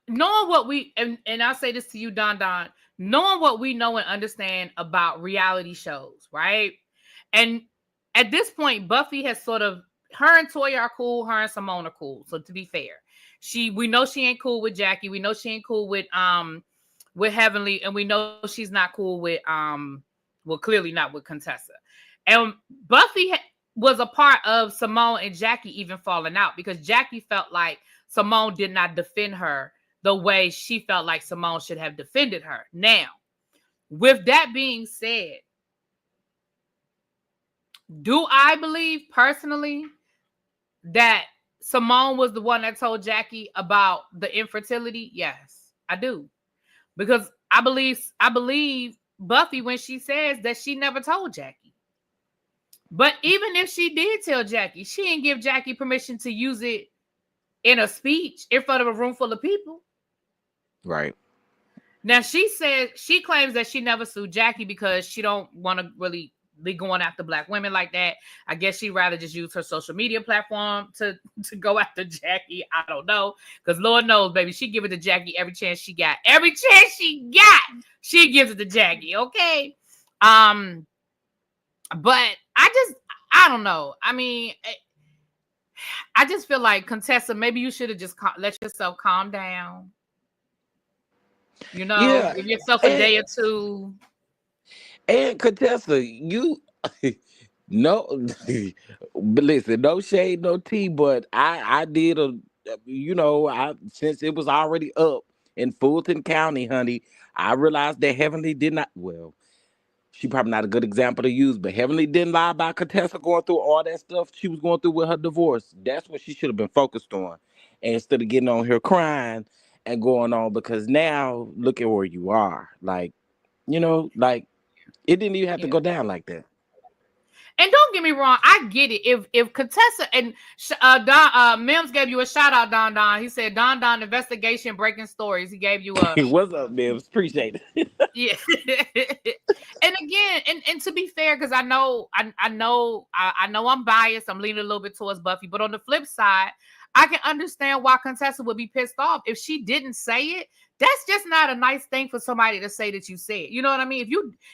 Knowing what we and I'll say this to you, Don, knowing what we know and understand about reality shows, right? And at this point, Buffy has sort of her and Toya are cool, her and Simone are cool. So to be fair, we know she ain't cool with Jackie, we know she ain't cool with Heavenly, and we know she's not cool with well, clearly not with Contessa. And Buffy was a part of Simone and Jackie even falling out because Jackie felt like Simone did not defend her the way she felt like Simone should have defended her. Now, with that being said, do I believe personally that Simone was the one that told Jackie about the infertility? Yes, I do. Because I believe Buffy when she says that she never told Jackie. But even if she did tell Jackie, she didn't give Jackie permission to use it in a speech in front of a room full of people. Right. Now she claims that she never sued Jackie because she don't want to really be going after Black women like that. I guess she'd rather just use her social media platform to go after Jackie. I don't know. Because Lord knows, baby, she give it to Jackie every chance she got. Every chance she got, she gives it to Jackie, okay? But I don't know. I mean, I just feel like, Contessa, maybe you should have just let yourself calm down. You know, Yeah. give yourself a day or two. And Contessa, you no, but listen, no shade, no tea, but I did since it was already up in Fulton County, honey, I realized that Heavenly did not. Well, she probably not a good example to use, but Heavenly didn't lie about Contessa going through all that stuff she was going through with her divorce. That's what she should have been focused on, and instead of getting on here crying and going on, because now look at where you are, like it didn't even have to go down like that. And don't get me wrong, I get it. If Contessa and Mims gave you a shout out, Don. He said Don investigation breaking stories. He gave you a What's up, Mims? Appreciate it. yeah. And again, and to be fair, because I know I'm biased. I'm leaning a little bit towards Buffy, but on the flip side, I can understand why Contessa would be pissed off if she didn't say it. That's just not a nice thing for somebody to say that you said. You know what I mean?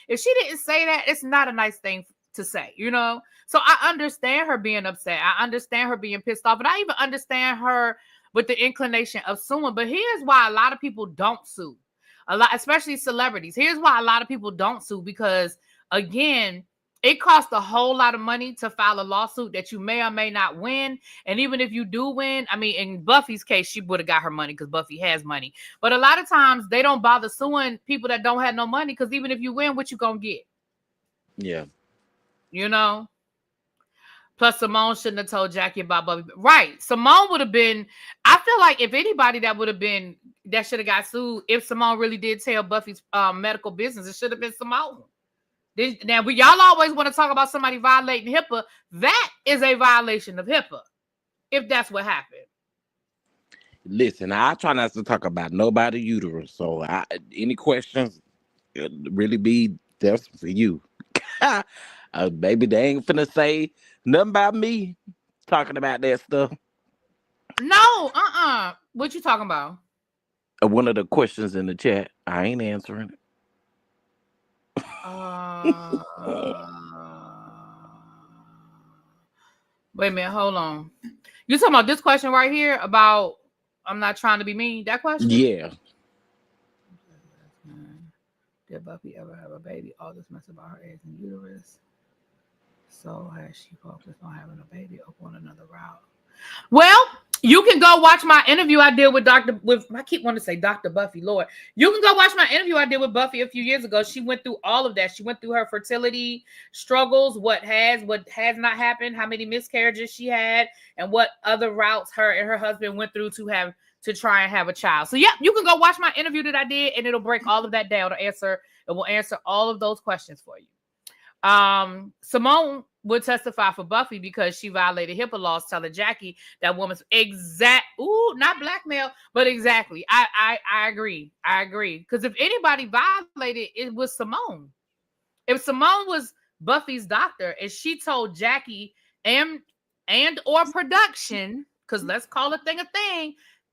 If she didn't say that, it's not a nice thing to say, you know? So I understand her being upset. I understand her being pissed off. And I even understand her with the inclination of suing. But here's why a lot of people don't sue. A lot, especially celebrities. Here's why a lot of people don't sue. Because, again, it costs a whole lot of money to file a lawsuit that you may or may not win. And even if you do win, I mean, in Buffy's case, she would have got her money because Buffy has money. But a lot of times they don't bother suing people that don't have no money, because even if you win, what you gonna get? Yeah. You know? Plus, Simone shouldn't have told Jackie about Buffy. Right. Simone would have been, I feel like if anybody that would have been, that should have got sued, if Simone really did tell Buffy's medical business, it should have been Simone. Now, y'all always want to talk about somebody violating HIPAA. That is a violation of HIPAA, if that's what happened. Listen, I try not to talk about nobody's uterus. So any questions, really be that's for you. Baby, they ain't finna say nothing about me talking about that stuff. No, what you talking about? One of the questions in the chat, I ain't answering it. Wait a minute, hold on. You talking about this question right here about I'm not trying to be mean? That question? Yeah. Did Buffy ever have a baby? All this mess about her eggs and uterus. So has she focused on having a baby or going another route? Well, you can go watch my interview I did with I keep wanting to say Dr. Buffy, Lord. You can go watch my interview I did with Buffy a few years ago. She went through all of that. She went through her fertility struggles, what has not happened, how many miscarriages she had, and what other routes her and her husband went through to try and have a child. So yeah, you can go watch my interview that I did, and it'll break all of that down. It will answer all of those questions for you. Simone would testify for Buffy because she violated HIPAA laws, telling Jackie that woman's not blackmail, but exactly. I agree. Because if anybody violated, it was Simone. If Simone was Buffy's doctor and she told Jackie and or production, because let's call a thing,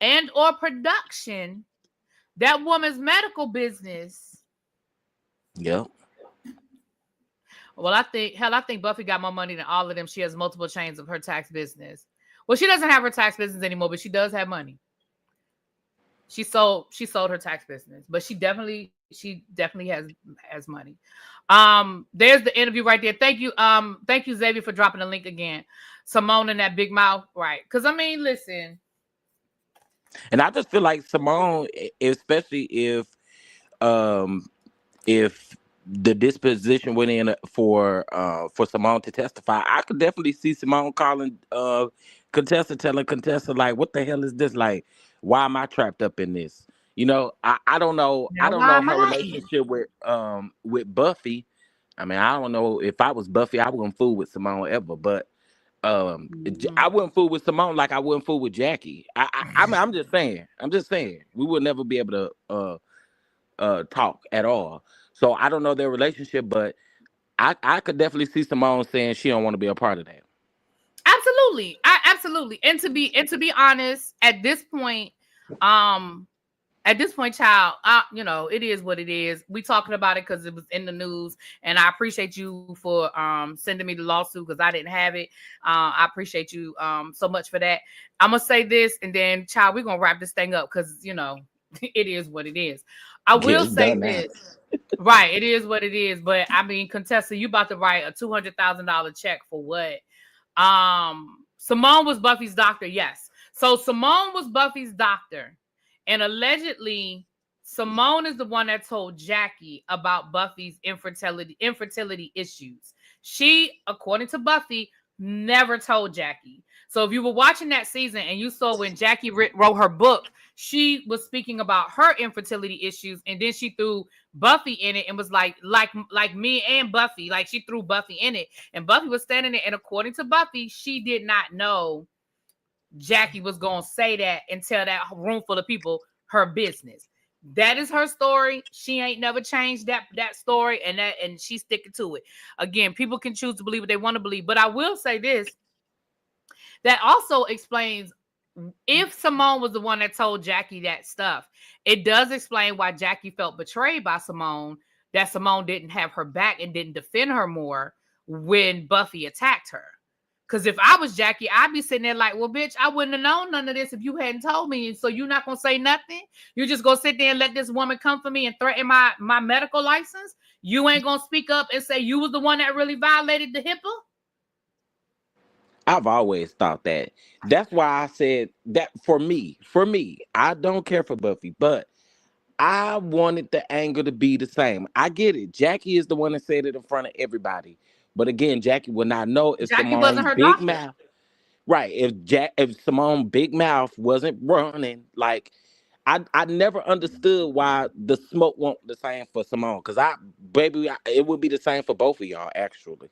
and or production, that woman's medical business. Yep. Well, I think Buffy got more money than all of them. She has multiple chains of her tax business. Well, she doesn't have her tax business anymore, but she does have money. She sold her tax business, but she definitely has money. There's the interview right there. Thank you, Xavier, for dropping the link again. Simone and that big mouth, right? Because I mean, listen. And I just feel like Simone, especially if the disposition went in for Simone to testify, I could definitely see Simone calling Contessa, telling Contessa, like, what the hell is this? Like, why am I trapped up in this? You know, I don't know. Now, I don't know her relationship with Buffy. I mean, I don't know if I was Buffy, I wouldn't fool with Simone ever, but I wouldn't fool with Simone like I wouldn't fool with Jackie. I mean, I'm just saying, we would never be able to talk at all. So I don't know their relationship, but I could definitely see Simone saying she don't want to be a part of that. Absolutely. Absolutely. And to be honest, at this point, child, you know, it is what it is. We talking about it because it was in the news, and I appreciate you for sending me the lawsuit because I didn't have it. I appreciate you so much for that. I'm gonna say this, and then, child, we're gonna wrap this thing up because, you know, it is what it is. I will say this. Right, it is what it is. But I mean, Contessa, you about to write a $200,000 check for what? Simone was Buffy's doctor, yes. So Simone was Buffy's doctor, and allegedly Simone is the one that told Jackie about Buffy's infertility issues. She, according to Buffy, never told Jackie. So if you were watching that season and you saw when Jackie wrote her book, she was speaking about her infertility issues, and then she threw Buffy in it and was like me and Buffy, like she threw Buffy in it, and Buffy was standing there, and according to Buffy, she did not know Jackie was gonna say that and tell that room full of people her business. That is her story. She ain't never changed that story, and she's sticking to it. Again, people can choose to believe what they want to believe, but I will say this. That also explains, if Simone was the one that told Jackie that stuff, it does explain why Jackie felt betrayed by Simone, that Simone didn't have her back and didn't defend her more when Buffy attacked her. Because if I was Jackie, I'd be sitting there like, well, bitch, I wouldn't have known none of this if you hadn't told me. So you're not going to say nothing? You just going to sit there and let this woman come for me and threaten my medical license? You ain't gonna speak up and say you was the one that really violated the HIPAA? I've always thought that. That's why I said that for me, I don't care for Buffy, but I wanted the angle to be the same. I get it. Jackie is the one that said it in front of everybody. But again, Jackie would not know if Jackie wasn't Simone her Big doctor. Mouth. Right. If Simone Big Mouth wasn't running, like I never understood why the smoke won't the same for Simone. Cause it would be the same for both of y'all, actually.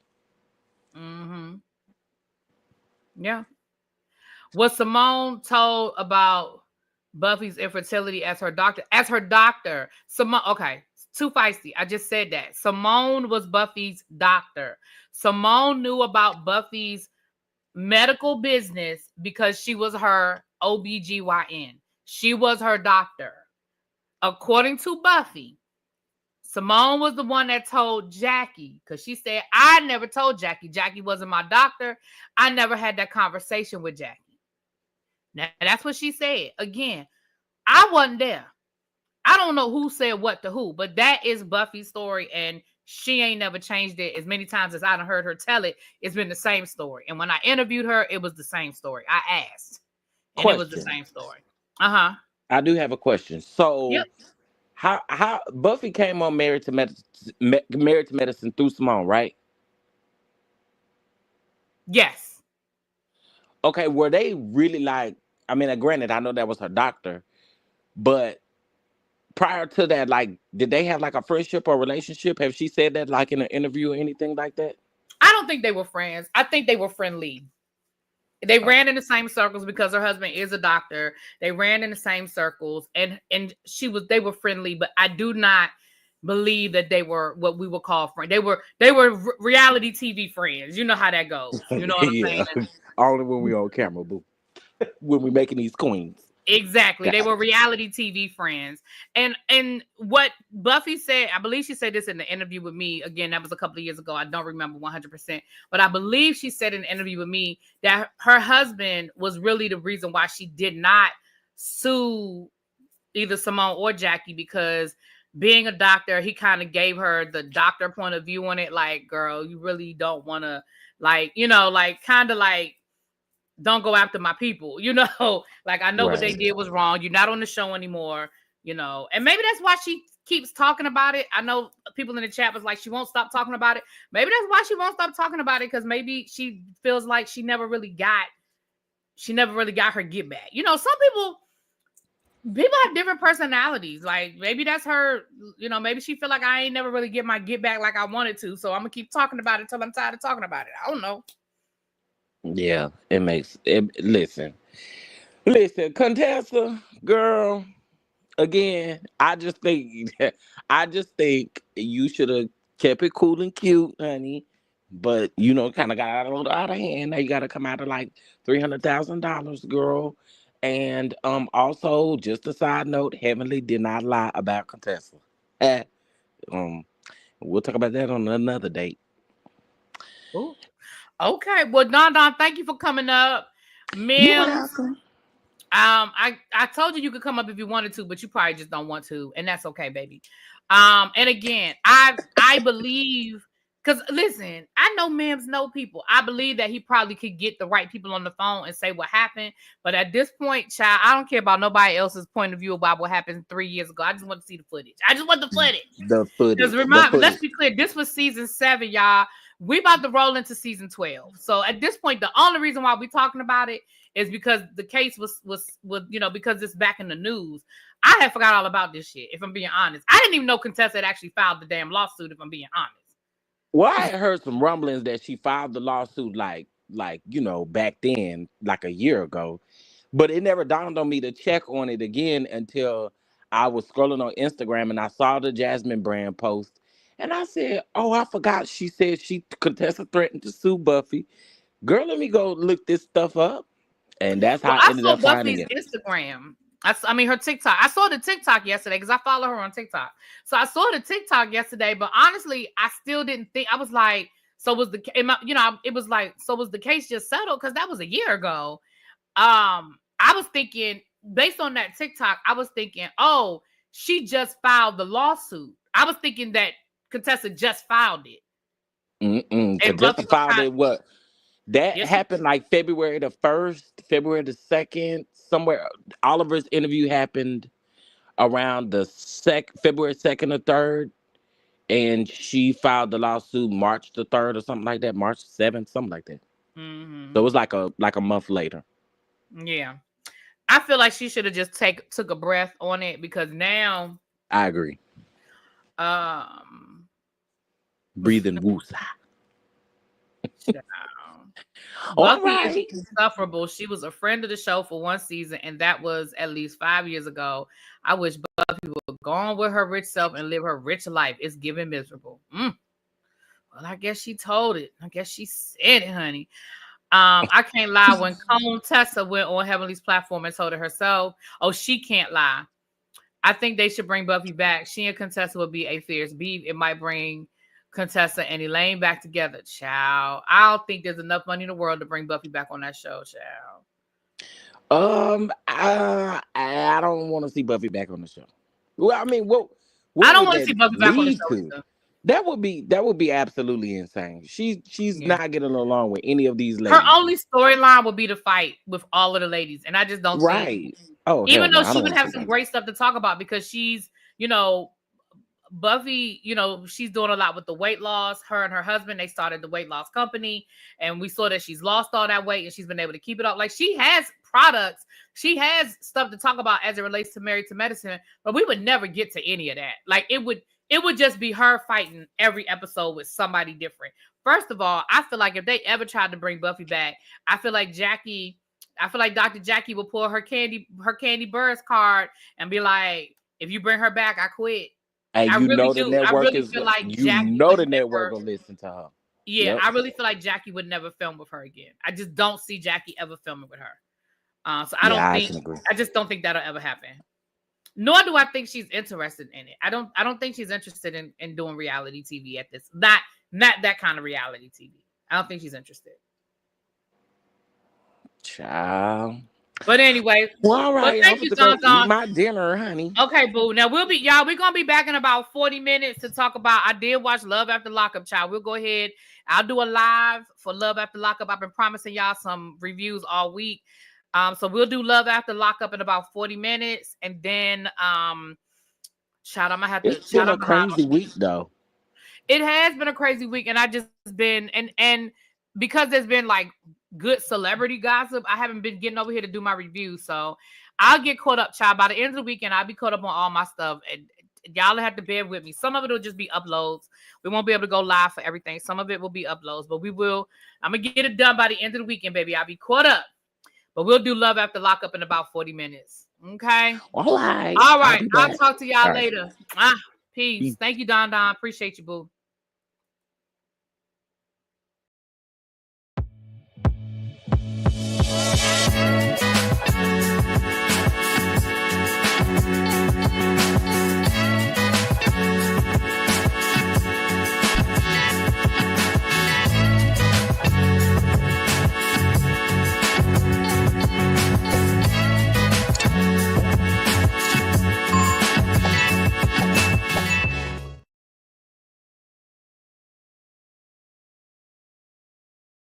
Mm-hmm. Yeah. Was Simone told about Buffy's infertility as her doctor? As her doctor, Simone. Okay, too feisty. I just said that. Simone was Buffy's doctor. Simone knew about Buffy's medical business because she was her OBGYN. She was her doctor. According to Buffy, Simone was the one that told Jackie, because she said, I never told Jackie. Jackie wasn't my doctor. I never had that conversation with Jackie. Now, that's what she said. Again, I wasn't there. I don't know who said what to who, but that is Buffy's story, and she ain't never changed it. As many times as I done heard her tell it, it's been the same story. And when I interviewed her, it was the same story. I asked, and it was the same story. Uh-huh. I do have a question. So Yep. how Buffy came on Married to Medicine through Simone, right? Yes. Okay, were they really like, I mean, granted, I know that was her doctor, but prior to that, like, did they have like a friendship or relationship? Have she said that like in an interview or anything like that? I don't think they were friends. I think they were friendly. They ran in the same circles because her husband is a doctor. They ran in the same circles, and they were friendly, but I do not believe that they were what we would call friends. They were reality TV friends. You know how that goes. You know what I'm Yeah. saying? Only when we on camera, boo. When we making these queens. Exactly. They Got were reality TV friends. And what Buffy said, I believe she said this in the interview with me. Again, that was a couple of years ago. I don't remember 100%. But I believe she said in an interview with me that her husband was really the reason why she did not sue either Simone or Jackie, because being a doctor, he kind of gave her the doctor point of view on it. Like, girl, you really don't want to, like, kind of like, don't go after my people, like, I know what they did was wrong. You're not on the show anymore, and maybe that's why she keeps talking about it. I know people in the chat was like, she won't stop talking about it. Maybe that's why she won't stop talking about it, because maybe she feels like she never really got her get back. Some people have different personalities. Like, maybe that's her, maybe she feel like I ain't never really get my get back like I wanted to, so I'm gonna keep talking about it till I'm tired of talking about it. I don't know. Yeah, it makes it. Listen, Contessa, girl. Again, I just think you should have kept it cool and cute, honey. But kind of got out of hand. Now you got to come out of like $300,000, girl. And also, just a side note, Heavenly did not lie about Contessa. We'll talk about that on another date. Ooh. Okay, well, Don, thank you for coming up. You're Mims, welcome. I told you could come up if you wanted to, but you probably just don't want to, and that's okay, baby. And again, I believe, because listen, I know Mims know people. I believe that he probably could get the right people on the phone and say what happened. But at this point, child, I don't care about nobody else's point of view about what happened 3 years ago. I just want to see the footage. I just want the footage. The footage. Because remember, let's be clear, this was season 7, y'all. We about to roll into season 12. So at this point, the only reason why we're talking about it is because the case was because it's back in the news. I had forgot all about this shit, if I'm being honest. I didn't even know Contessa had actually filed the damn lawsuit, if I'm being honest. Well, I had heard some rumblings that she filed the lawsuit like back then, like a year ago. But it never dawned on me to check on it again until I was scrolling on Instagram and I saw the Jasmine Brand post. And I said, oh, I forgot. She said Contessa threatened to sue Buffy. Girl, let me go look this stuff up. And that's how I ended up finding it. Instagram. I mean, her TikTok. I saw the TikTok yesterday because I follow her on TikTok. So I saw the TikTok yesterday, but honestly, I still didn't think. I was like, so was the case just settled? Because that was a year ago. I was thinking, based on that TikTok, I was thinking, oh, she just filed the lawsuit. I was thinking that Contessa just filed it. And Contessa Buffy was filed kind it. What? That yes, happened like February the 1st, February the 2nd, somewhere. Oliver's interview happened around the February 2nd or 3rd. And she filed the lawsuit March the 3rd or something like that, March 7th, something like that. So it was like a month later. Yeah. I feel like she should have just took a breath on it because now I agree. Breathing woosah. Buffy is insufferable. She was a friend of the show for one season, and that was at least 5 years ago. I wish Buffy would go on with her rich self and live her rich life. It's giving miserable. Well, I guess she told it. I guess she said it, honey. I can't lie. When Contessa went on Heavenly's platform and told it herself, oh, she can't lie. I think they should bring Buffy back. She and Contessa would be a fierce beef. It might bring Contessa and Elaine back together. Child, I don't think there's enough money in the world to bring Buffy back on that show. Child. I don't want to see Buffy back on the show. Well, I mean, what I don't want to see Buffy back on the show either. That would be absolutely insane. She's not getting along with any of these ladies. Her only storyline would be to fight with all of the ladies, and I just don't right. see. Oh, even though she would have some great stuff to talk about because she's, Buffy, she's doing a lot with the weight loss. Her and her husband, they started the weight loss company, and we saw that she's lost all that weight and she's been able to keep it up. Like she has products, she has stuff to talk about as it relates to Married to Medicine, but we would never get to any of that. Like it would just be her fighting every episode with somebody different. First of all, I feel like if they ever tried to bring Buffy back, I feel like Dr. Jackie will pull her Candy Burrs card and be like, if you bring her back, I quit. And I the network the network will listen to her. Yeah, yep. I really feel like Jackie would never film with her again. I just don't see Jackie ever filming with her. So I just don't think that'll ever happen. Nor do I think she's interested in it. I don't think she's interested in doing reality TV at this. Not that kind of reality TV. I don't think she's interested. Child. But anyway, well, all right. Thank you, Don. Eat my dinner, honey. Okay, boo. Now we're gonna be back in about 40 minutes to talk about. I did watch Love After Lockup, child. We'll go ahead. I'll do a live for Love After Lockup. I've been promising y'all some reviews all week. So we'll do Love After Lockup in about 40 minutes, and then child, I'm gonna have to. It's been a crazy week, though. It has been a crazy week, and I just been and because there's been like good celebrity gossip, I haven't been getting over here to do my review. So I'll get caught up, child. By the end of the weekend, I'll be caught up on all my stuff. And y'all have to bear with me. Some of it will just be uploads. We won't be able to go live for everything. Some of it will be uploads, but I'm going to get it done by the end of the weekend, baby. I'll be caught up. But we'll do Love After Lockup in about 40 minutes. Okay? All right. I'll talk to y'all later. Peace. Thank you, Don. Appreciate you, boo.